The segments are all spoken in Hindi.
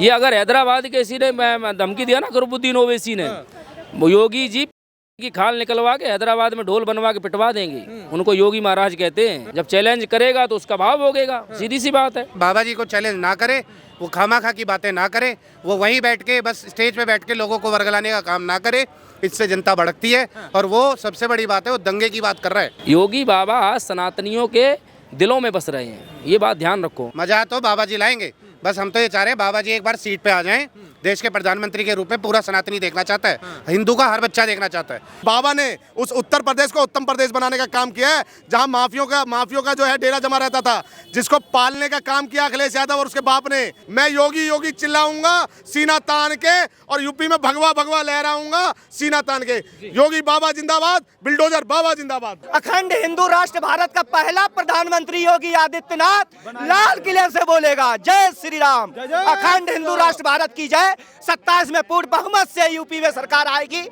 ये अगर हैदराबाद के किसी ने धमकी दिया ना करुबुद्दीन ओवैसी ने, योगी जी की खाल निकलवा के हैदराबाद में ढोल बनवा के पिटवा देंगे। उनको योगी महाराज कहते हैं। जब चैलेंज करेगा तो उसका भाव होगेगा, सीधी सी बात है। बाबा जी को चैलेंज ना करे, वो खामाखा की बातें ना करे, वो वहीं बैठ के बस स्टेज पे बैठ के लोगों को वर्गलाने का काम ना करे। इससे जनता भड़कती है और वो सबसे बड़ी बात है, वो दंगे की बात कर रहा है। योगी बाबा आज सनातनियों के दिलों में बस रहे हैं, ये बात ध्यान रखो। मजा तो बाबा जी लाएंगे, बस हम तो ये चाह रहे हैं बाबा जी एक बार सीट पे आ जाएं। देश के प्रधानमंत्री के रूप में पूरा सनातनी देखना चाहता है, हिंदू का हर बच्चा देखना चाहता है। बाबा ने उस उत्तर प्रदेश को उत्तम प्रदेश बनाने का काम किया है, जहां माफियों का जो है डेरा जमा रहता था, जिसको पालने का काम किया अखिलेश यादव और उसके बाप ने। मैं योगी योगी चिल्लाऊंगा सीना तान के, और यूपी में भगवा भगवा लहराऊंगा सीना तान के। योगी बाबा जिंदाबाद, बिल्डोजर बाबा जिंदाबाद। अखंड हिंदू राष्ट्र भारत का पहला प्रधानमंत्री योगी आदित्यनाथ लाल किले से बोलेगा जय श्री राम। अखंड हिंदू राष्ट्र भारत की जय। 27 में पूर्ण बहुमत से यूपी में सरकार आएगी।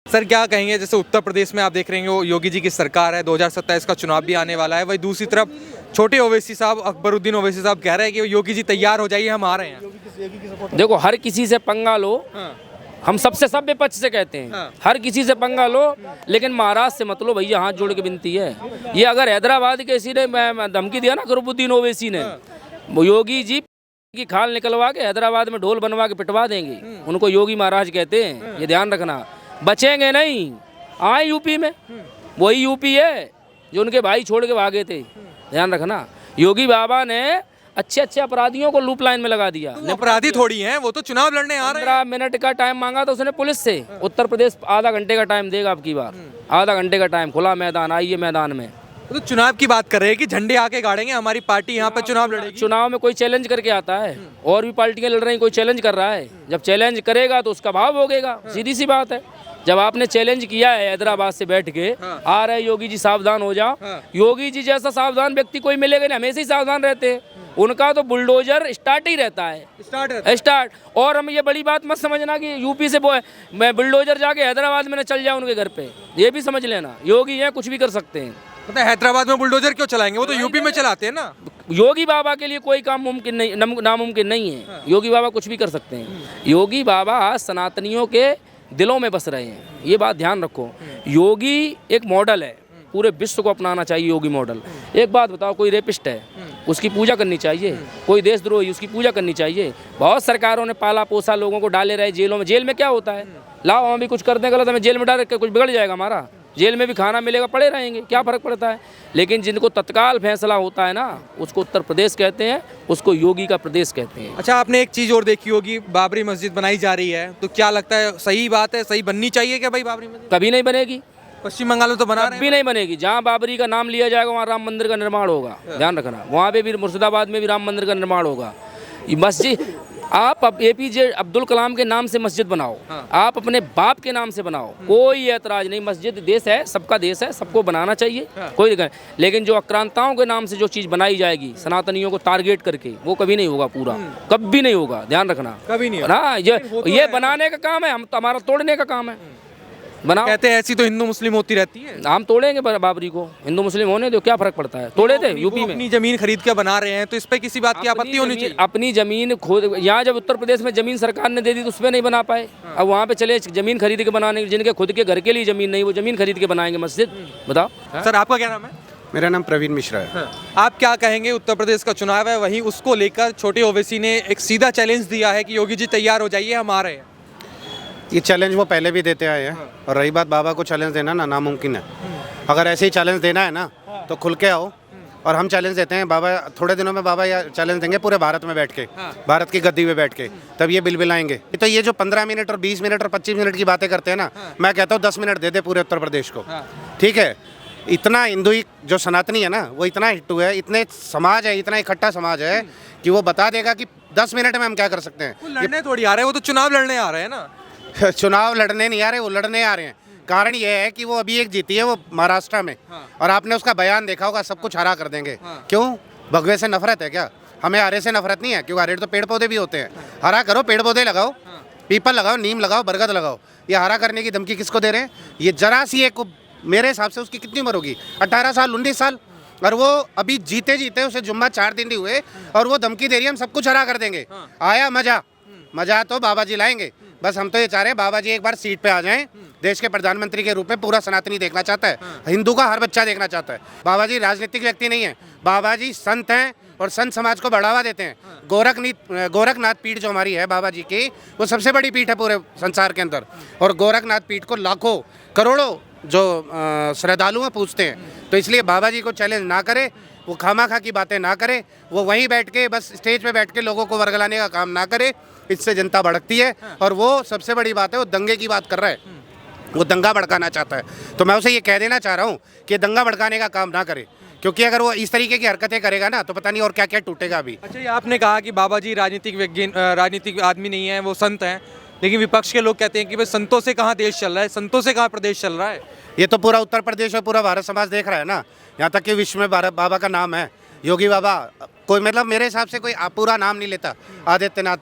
सर क्या कहेंगे, जैसे उत्तर प्रदेश में आप देख रहे हैं योगी जी की सरकार है, 2027 का चुनाव भी आने वाला है, वही दूसरी तरफ छोटे ओवैसी साहब, अकबरुद्दीन ओवैसी साहब कह रहे हैं कि योगी जी तैयार हो जाइए, हम आ रहे हैं। देखो, हर किसी से पंगा लो, हम सबसे सभ्य पक्ष से कहते हैं, हर किसी से पंगा लो, लेकिन महाराष्ट्र से मत लो भैया, हाथ जोड़ के विनती है। ये अगर हैदराबाद के किसी ने धमकी दिया ना करुबुद्दीन ओवैसी ने, योगी जी की खाल निकलवा के हैदराबाद में ढोल बनवा के पिटवा देंगे। उनको योगी महाराज कहते हैं, ये ध्यान रखना। बचेंगे नहीं, आए यूपी में, वही यूपी है जो उनके भाई छोड़ के भागे थे। ध्यान रखना, योगी बाबा ने अच्छे अच्छे अपराधियों को लूप लाइन में लगा दिया। अपराधी थोड़ी हैं, वो तो चुनाव लड़ने आ रहे हैं। 15 मिनट का टाइम मांगा था उसने पुलिस से। उत्तर प्रदेश आधा घंटे का टाइम देगा अब की बार, आधा घंटे का टाइम, खुला मैदान, आइए मैदान में। तो चुनाव की बात कर रहे हैं कि झंडे आके गाड़ेंगे, हमारी पार्टी यहाँ पे चुनाव लड़ेगी। चुनाव में कोई चैलेंज करके आता है, और भी पार्टियां लड़ रही हैं, कोई चैलेंज कर रहा है। जब चैलेंज करेगा तो उसका भाव होगेगा, सीधी सी बात है। जब आपने चैलेंज किया है हैदराबाद से बैठ के, आ रहे योगी जी सावधान हो जाओ। योगी जी जैसा सावधान व्यक्ति कोई मिलेगा नहीं, हमेशा ही सावधान रहते हैं। उनका तो बुलडोजर स्टार्ट ही रहता है, स्टार्ट। और हम ये बड़ी बात मत समझना कि यूपी से मैं बुलडोजर जाके हैदराबाद में न चल जाऊँ उनके घर पे, ये भी समझ लेना। योगी है, कुछ भी कर सकते हैं। मतलब हैदराबाद में बुलडोजर क्यों चलाएंगे, वो तो यूपी में चलाते हैं ना। योगी बाबा के लिए कोई काम मुमकिन नहीं, नामुमकिन नहीं है। योगी बाबा कुछ भी कर सकते हैं। योगी बाबा आज सनातनियों के दिलों में बस रहे हैं, ये बात ध्यान रखो। योगी एक मॉडल है, पूरे विश्व को अपनाना चाहिए योगी मॉडल। एक बात बताओ, कोई रेपिस्ट है उसकी पूजा करनी चाहिए, कोई देशद्रोही उसकी पूजा करनी चाहिए। बहुत सरकारों ने पाला पोसा लोगों को, डाले रहे जेलों में। जेल में क्या होता है, लाओ हम भी कुछ कर दें गलत, हमें जेल में डाल के कुछ बिगड़ जाएगा हमारा, जेल में भी खाना मिलेगा, पड़े रहेंगे, क्या फर्क पड़ता है। लेकिन जिनको तत्काल फैसला होता है ना, उसको उत्तर प्रदेश कहते हैं, उसको योगी का प्रदेश कहते हैं। अच्छा, आपने एक चीज़ और देखी होगी, बाबरी मस्जिद बनाई जा रही है, तो क्या लगता है सही बात है, सही बननी चाहिए क्या भाई बाबरी मस्जिद? कभी नहीं बनेगी, पश्चिम बंगाल में तो बना रहे हैं। कभी नहीं बनेगी। जहाँ बाबरी का नाम लिया जाएगा वहाँ राम मंदिर का निर्माण होगा, ध्यान रखना। वहाँ पे भी, मुर्शिदाबाद में भी राम मंदिर का निर्माण होगा। ये मस्जिद आप APJ अब्दुल कलाम के नाम से मस्जिद बनाओ, आप अपने बाप के नाम से बनाओ, कोई ऐतराज नहीं। मस्जिद देश है, सबका देश है, सबको बनाना चाहिए, कोई दिक्कत नहीं। लेकिन जो आक्रांताओं के नाम से जो चीज़ बनाई जाएगी सनातनियों को टारगेट करके, वो कभी नहीं होगा, पूरा कभी नहीं होगा, ध्यान रखना। कभी नहीं ना, ये बनाने का काम है, हम हमारा तोड़ने का काम है। बनाओ, कहते हैं ऐसी तो हिंदू मुस्लिम होती रहती है। हम तोड़ेंगे बाबरी को, हिंदू मुस्लिम होने दो, क्या फर्क पड़ता है। तोड़े थे यूपी में, अपनी जमीन खरीद के बना रहे हैं, तो इस पे किसी बात की आपत्ति होनी चाहिए। अपनी जमीन खुद, यहाँ जब उत्तर प्रदेश में जमीन सरकार ने दे दी तो उस पर नहीं बना पाए, अब वहाँ पे चले जमीन खरीद के बनाने। जिनके खुद के घर के लिए जमीन नहीं, वो जमीन खरीद के बनाएंगे मस्जिद। बताओ सर, आपका क्या नाम है? मेरा नाम प्रवीण मिश्रा है। आप क्या कहेंगे, उत्तर प्रदेश का चुनाव है, वहीं उसको लेकर छोटे ओवैसी ने एक सीधा चैलेंज दिया है कि योगी जी तैयार हो जाइए, हम आ रहे हैं। ये चैलेंज वो पहले भी देते आए हैं, और रही बात बाबा को चैलेंज देना ना, नामुमकिन है। अगर ऐसे ही चैलेंज देना है ना तो खुल के आओ, और हम चैलेंज देते हैं। बाबा थोड़े दिनों में बाबा यह चैलेंज देंगे पूरे भारत में बैठ के, भारत की गद्दी पे बैठ के, तब ये बिलबिलाएंगे। तो ये जो 15 मिनट और 20 मिनट और 25 मिनट की बातें करते हैं ना, मैं कहता हूँ 10 मिनट दे दे पूरे उत्तर प्रदेश को, ठीक है। इतना हिंदू जो सनातनी है ना, वो इतना हिट्टू है, इतने समाज है, इतना इकट्ठा समाज है कि वो बता देगा कि 10 मिनट में हम क्या कर सकते हैं। लड़ने थोड़ी आ रहे हैं, वो तो चुनाव लड़ने आ रहे हैं ना। चुनाव लड़ने नहीं आ रहे, वो लड़ने आ रहे हैं। कारण ये है कि वो अभी एक जीती है, वो महाराष्ट्र में, और आपने उसका बयान देखा होगा, सब कुछ हरा कर देंगे। क्यों? भगवे से नफरत है क्या? हमें हरे से नफरत नहीं है, क्योंकि हरे तो पेड़ पौधे भी होते हैं। हरा करो, पेड़ पौधे लगाओ, पीपल लगाओ, नीम लगाओ, बरगद लगाओ। ये हरा करने की धमकी किसको दे रहे हैं? ये जरा सी एक, मेरे हिसाब से उसकी कितनी उम्र होगी, 18 साल 19 साल, और वो अभी जीते जीते उसे जुम्मा 4 दिन नहीं हुए और वो धमकी दे रही है हम सब कुछ हरा कर देंगे। आया मजा, मजा तो बाबा जी लाएंगे। बस हम तो ये चाह रहे हैं बाबा जी एक बार सीट पे आ जाएं। देश के प्रधानमंत्री के रूप में पूरा सनातनी देखना चाहता है, हिंदू का हर बच्चा देखना चाहता है। बाबा जी राजनीतिक व्यक्ति नहीं है, बाबा जी संत हैं और संत समाज को बढ़ावा देते हैं। गोरखनाथ पीठ जो हमारी है बाबा जी की, वो सबसे बड़ी पीठ है पूरे संसार के अंदर। और गोरखनाथ पीठ को लाखों करोड़ों जो श्रद्धालु हैं पूछते हैं। तो इसलिए बाबा जी को चैलेंज ना करे, वो खामा-खा की बातें ना करे, वो वहीं बैठ के बस स्टेज पे बैठ के लोगों को वर्गलाने का काम ना करे। इससे जनता भड़कती है और वो सबसे बड़ी बात है वो दंगे की बात कर रहा है, वो दंगा भड़काना चाहता है। तो मैं उसे ये कह देना चाह रहा हूँ कि दंगा भड़काने का काम ना करे, क्योंकि अगर वो इस तरीके की हरकतें करेगा ना तो पता नहीं और क्या क्या टूटेगा अभी। अच्छा, ये आपने कहा कि बाबा जी राजनीतिक आदमी नहीं है, वो संत हैं, लेकिन विपक्ष के लोग कहते हैं कि भाई संतों से कहाँ देश चल रहा है, संतों से कहाँ प्रदेश चल रहा है। ये तो पूरा उत्तर प्रदेश और पूरा भारत समाज देख रहा है ना, यहाँ तक कि विश्व में बाबा का नाम है योगी बाबा। कोई मतलब मेरे हिसाब से कोई पूरा नाम नहीं लेता आदित्यनाथ,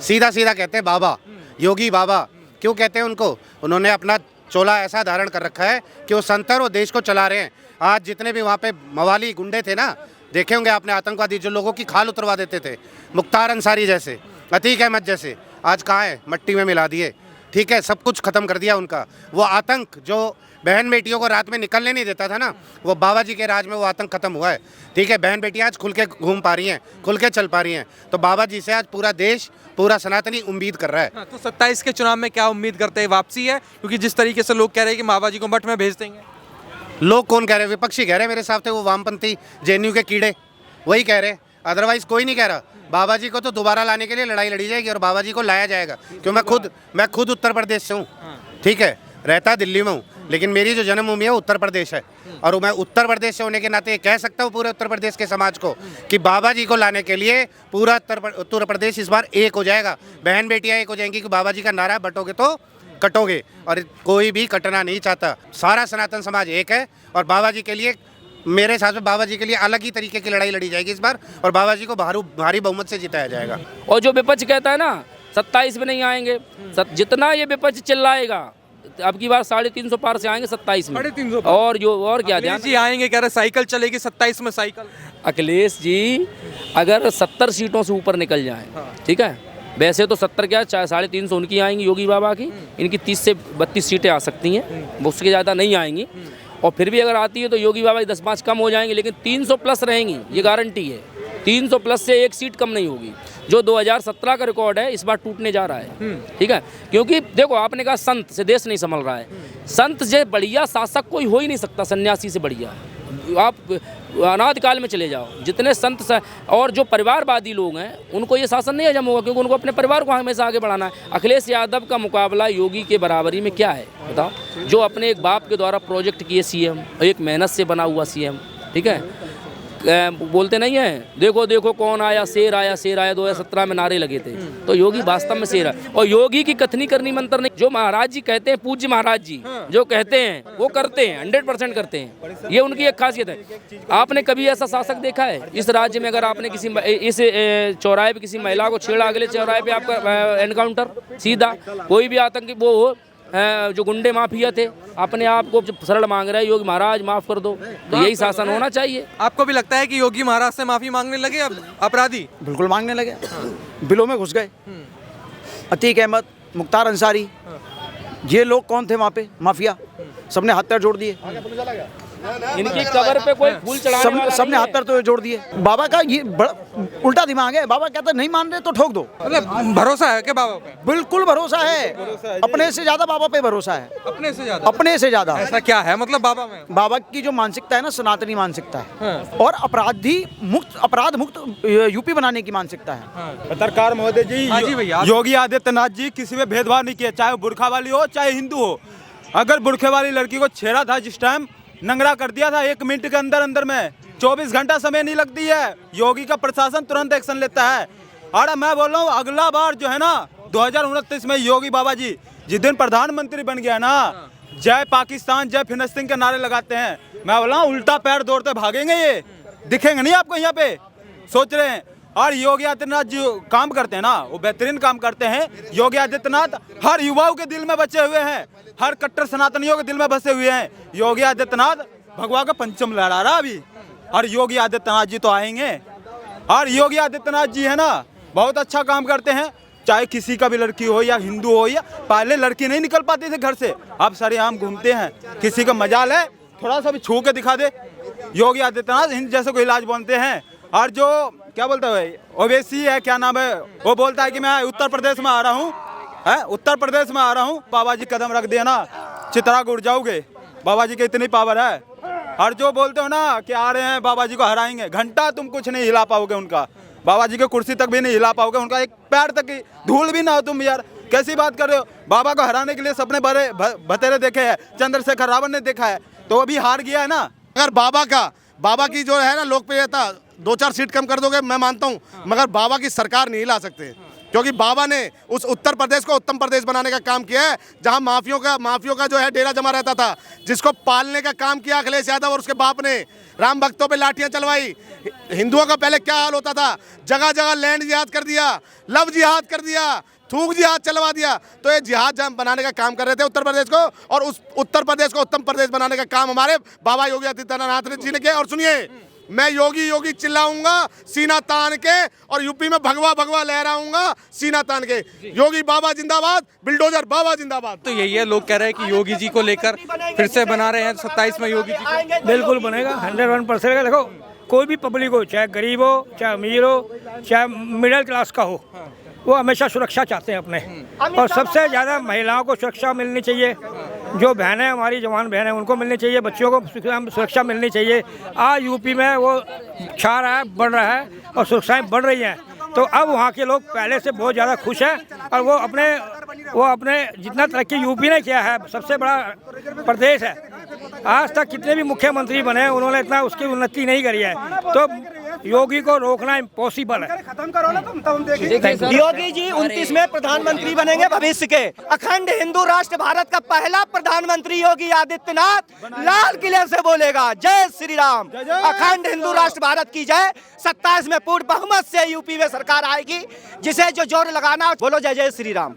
सीधा सीधा कहते हैं बाबा, योगी बाबा। क्यों कहते हैं उनको? उन्होंने अपना चोला ऐसा धारण कर रखा है कि वो संत और वो देश को चला रहे हैं। आज जितने भी वहाँ पे मवाली गुंडे थे ना, देखे होंगे आपने, आतंकवादी जो लोगों की खाल उतरवा देते थे, मुख्तार अंसारी जैसे, अतीक अहमद जैसे, आज कहाँ है? मट्टी में मिला दिए। ठीक है, सब कुछ खत्म कर दिया उनका। वो आतंक जो बहन बेटियों को रात में निकलने नहीं देता था ना, वो बाबा जी के राज में वो आतंक खत्म हुआ है। ठीक है, बहन बेटियां आज खुल के घूम पा रही हैं, खुल के चल पा रही हैं। तो बाबा जी से आज पूरा देश, पूरा सनातनी उम्मीद कर रहा है। हाँ, तो 27 के चुनाव में क्या उम्मीद करते हैं? वापसी है? क्योंकि जिस तरीके से लोग कह रहे हैं कि बाबा जी को मठ में भेज देंगे। लोग कौन कह रहे हैं? विपक्षी कह रहे हैं मेरे हिसाब से, वो वामपंथी जेएनयू के कीड़े वही कह रहे हैं, अदरवाइज कोई नहीं कह रहा। बाबा जी को तो दोबारा लाने के लिए लड़ाई लड़ी जाएगी और बाबा जी को लाया जाएगा। क्यों? मैं खुद उत्तर प्रदेश से हूँ। ठीक है, रहता दिल्ली में हूँ, लेकिन मेरी जो जन्मभूमि है उत्तर प्रदेश है। और मैं उत्तर प्रदेश से होने के नाते कह सकता हूँ पूरे उत्तर प्रदेश के समाज को कि बाबा जी को लाने के लिए पूरा उत्तर प्रदेश इस बार एक हो जाएगा। बहन बेटियाँ एक हो जाएंगी कि बाबा जी का नारा बटोगे तो कटोगे, और कोई भी कटना नहीं चाहता। सारा सनातन समाज एक है और बाबा जी के लिए, मेरे हिसाब से बाबा जी के लिए अलग ही तरीके की लड़ाई लड़ी जाएगी इस बार, और बाबा जी को भारी बहुमत से जिताया जाएगा। और जो विपक्ष कहता है ना 27 में नहीं आएंगे, जितना ये विपक्ष चिल्लाएगा अब की बार 350 पार से आएंगे 27 में। 350 और क्या ध्यान जी आएंगे, कह रहे साइकिल चलेगी 27 में साइकिल। अखिलेश जी अगर 70 सीटों से ऊपर निकल जाएं, ठीक है, वैसे तो 70 क्या 350 उनकी आएंगी योगी बाबा की, इनकी 30 से 32 सीटें आ सकती हैं, उसके ज़्यादा नहीं आएंगी। और फिर भी अगर आती है तो योगी बाबा 10-5 कम हो जाएंगे, लेकिन 300 प्लस रहेंगी, ये गारंटी है। 300 प्लस से एक सीट कम नहीं होगी। जो 2017 का रिकॉर्ड है इस बार टूटने जा रहा है। ठीक है, क्योंकि देखो आपने कहा संत से देश नहीं संभल रहा है, संत से बढ़िया शासक कोई हो ही नहीं सकता, सन्यासी से बढ़िया। आप अनादिकाल में चले जाओ, जितने संत और जो परिवारवादी लोग हैं उनको ये शासन नहीं हजम होगा, क्योंकि उनको अपने परिवार को हमेशा आगे बढ़ाना है। अखिलेश यादव का मुकाबला योगी के बराबरी में क्या है बताओ? जो अपने एक बाप के द्वारा प्रोजेक्ट किए सीएम, एक मेहनत से बना हुआ सीएम, ठीक है, बोलते नहीं है देखो देखो कौन आया, शेर आया 2017 में नारे लगे थे। तो योगी वास्तव में शेर है। और योगी की कथनी करनी मंत्र नहीं, जो महाराज जी कहते हैं, पूज्य महाराज जी जो कहते हैं वो करते हैं, 100% करते हैं। ये उनकी एक खासियत है। आपने कभी ऐसा शासक देखा है इस राज्य में? अगर आपने किसी इस चौराहे पे किसी महिला को छेड़ा, अगले चौराहे पे आपका एनकाउंटर सीधा। कोई भी आतंकी वो हो, जो गुंडे माफिया थे, अपने आप को शरण मांग रहे हैं, योगी महाराज माफ कर दो। तो यही शासन होना चाहिए। आपको भी लगता है कि योगी महाराज से माफी मांगने लगे अब अपराधी? बिल्कुल मांगने लगे, बिलों में घुस गए। अतीक अहमद, मुख्तार अंसारी, ये लोग कौन थे वहाँ पे? माफिया। सबने हाथ पैर जोड़ दिए, इनकी कबर पे कोई फूल चढ़ाने वाला सबने हाथ पैर तो जोड़ दिए। बाबा का ये उल्टा दिमाग है। बाबा कहता नहीं मान रहे तो ठोक दो। मतलब भरोसा है क्या बाबा पे? बिल्कुल भरोसा है, अपने से ज्यादा बाबा पे भरोसा है। अपने से ज्यादा? अपने से ज्यादा। ऐसा क्या है मतलब बाबा में? बाबा की जो मानसिकता है ना, सनातनी मानसिकता है, और अपराध मुक्त यूपी बनाने की मानसिकता है। पत्रकार महोदय जी, हाँ जी भैया। योगी आदित्यनाथ जी किसी में भेदभाव नहीं किया, चाहे वो बुरखा वाली हो चाहे हिंदू हो। अगर बुरखे वाली लड़की को छेड़ा था जिस टाइम, नंगरा कर दिया था 1 मिनट के अंदर अंदर में, 24 घंटा समय नहीं लगती है। योगी का प्रशासन तुरंत एक्शन लेता है। और मैं बोल रहा हूँ अगला बार जो है ना 2029 में योगी बाबा जी जिस दिन प्रधानमंत्री बन गया ना, जय पाकिस्तान जय फिलिस्तीन के नारे लगाते हैं। मैं बोल रहा हूँ उल्टा पैर दौड़ते भागेंगे, ये दिखेंगे नहीं आपको यहाँ पे, सोच रहे हैं। और योगी आदित्यनाथ जो काम करते हैं ना, वो बेहतरीन काम करते हैं। योगी आदित्यनाथ हर युवाओं के दिल में बचे हुए हैं, हर कट्टर सनातनियों के दिल में बसे हुए हैं। योगी आदित्यनाथ भगवा का पंचम लहरा रहा अभी, और योगी आदित्यनाथ जी तो आएंगे। और योगी आदित्यनाथ जी है ना, बहुत अच्छा काम करते हैं। चाहे किसी का भी लड़की हो या हिंदू हो, या पहले लड़की नहीं निकल पाती थी घर से, अब सरेआम घूमते हैं। किसी का मजाल है थोड़ा सा भी छू के दिखा दे, योगी आदित्यनाथ हिंद जैसे कोई इलाज बनते हैं। और जो क्या बोलता है ओवैसी है, क्या नाम है, वो बोलता है कि मैं उत्तर प्रदेश में आ रहा हूँ, है उत्तर प्रदेश में आ रहा हूँ, बाबा जी कदम रख दिया ना चित्रा उड़ जाओगे। बाबा जी की इतनी पावर है। और जो बोलते हो ना कि आ रहे हैं बाबा जी को हराएंगे, घंटा तुम कुछ नहीं हिला पाओगे उनका, बाबा जी की कुर्सी तक भी नहीं हिला पाओगे, उनका एक पैर तक की धूल भी ना हो तुम। यार कैसी बात कर रहे हो? बाबा को हराने के लिए सपने बड़े बतेरे देखे हैं, चंद्रशेखर रावण ने देखा है, तो वो भी हार गया है ना। अगर बाबा की जो है ना लोकप्रियता 2-4 सीट कम कर दोगे मैं मानता हूँ, मगर बाबा की सरकार नहीं हिला सकते, क्योंकि बाबा ने उस उत्तर प्रदेश को उत्तम प्रदेश बनाने का काम किया है, जहां माफियों का जो है डेरा जमा रहता था, जिसको पालने का काम किया अखिलेश यादव और उसके बाप ने। राम भक्तों पे लाठियां चलवाई। हिंदुओं का पहले क्या हाल होता था, जगह जगह लैंड जिहाद कर दिया, लव जिहाद कर दिया, थूक जिहाद चलवा दिया। तो ये जिहाद बनाने का काम कर रहे थे उत्तर प्रदेश को, और उस उत्तर प्रदेश को उत्तम प्रदेश बनाने का काम हमारे बाबा योगी आदित्यनाथ जी ने किया। और सुनिए, मैं योगी योगी चिल्लाऊंगा सीना तान के, और यूपी में भगवा भगवा लहराऊंगा सीना तान के। योगी बाबा जिंदाबाद, बुलडोजर बाबा जिंदाबाद। तो यही है, लोग कह रहे हैं कि योगी जी को लेकर फिर से बना रहे हैं 27 में योगी जी को। बिल्कुल बनेगा 101% का। देखो कोई भी पब्लिक हो, चाहे गरीब हो, चाहे अमीर हो, चाहे मिडिल क्लास का हो, वो हमेशा सुरक्षा चाहते हैं अपने। और सबसे ज़्यादा महिलाओं को सुरक्षा मिलनी चाहिए, जो बहनें हमारी जवान बहनें उनको मिलनी चाहिए, बच्चों को सुरक्षा मिलनी चाहिए। आज यूपी में वो छा रहा है, बढ़ रहा है, और सुरक्षाएं बढ़ रही हैं। तो अब वहाँ के लोग पहले से बहुत ज़्यादा खुश हैं, और वो अपने जितना तरक्की यूपी ने किया है, सबसे बड़ा प्रदेश है, आज तक कितने भी मुख्यमंत्री बने उन्होंने इतना उसकी उन्नति नहीं करी है। तो योगी को रोकना इम्पॉसिबल है। योगी जी 29 में प्रधानमंत्री बनेंगे भविष्य के। अखंड हिंदू राष्ट्र भारत का पहला प्रधानमंत्री योगी आदित्यनाथ लाल किले से बोलेगा जय श्री राम। अखंड हिंदू राष्ट्र भारत की जय। 27 में पूर्ण बहुमत से यूपी में सरकार आएगी, जिसे जो जोर लगाना बोलो जय जय श्री राम।